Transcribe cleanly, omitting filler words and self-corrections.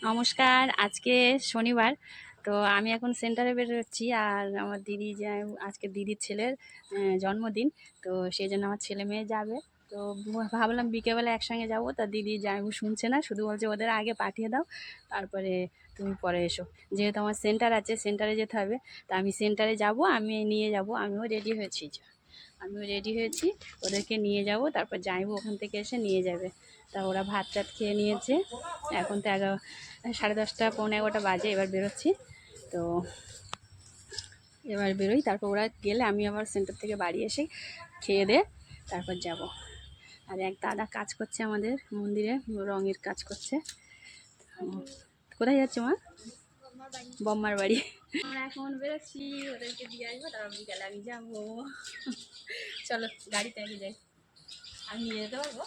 নমস্কার। আজকে শনিবার। তো আমি এখন সেন্টারে বেরোচ্ছি। আর আমার দিদি যায়, আজকে দিদির ছেলের জন্মদিন। তো সেই জন্য আমার ছেলে মেয়ে যাবে। তো ভাবলাম বিকেলবেলা একসঙ্গে যাব। তা দিদি জামাইবাবু শুনছে না, শুধু বলছে ওদের আগে পাঠিয়ে দাও, তারপরে তুমি পরে এসো। যেহেতু আমার সেন্টার আছে, সেন্টারে যেতে হবে। তা আমি সেন্টারে যাব, আমি নিয়ে যাব। আমিও রেডি হয়েছি, আমিও রেডি হয়েছি, ওদেরকে নিয়ে যাব। তারপর জামাইবাবু ওখান থেকে এসে নিয়ে যাবে। তা ওরা ভাত টাত খেয়ে নিয়েছে। এখন তো 10:30 পৌনে 11টা বাজে। এবার বেরোচ্ছি। তো এবার বেরোই, তারপর ওরা গেলে আমি আবার সেন্টার থেকে বাড়ি এসে খেয়ে দে তারপর যাব। আর এক দাদা কাজ করছে আমাদের মন্দিরে, রঙের কাজ করছে। কোথায় যাচ্ছে মা? বম্মার বাড়ি। আমরা এখন বেরোচ্ছি, ওদেরকে দিয়ে আসবো, তারপর বিকালে আমি যাবো। চলো গাড়িতে আগে যাই। আমি নিয়ে যেতে পারবো?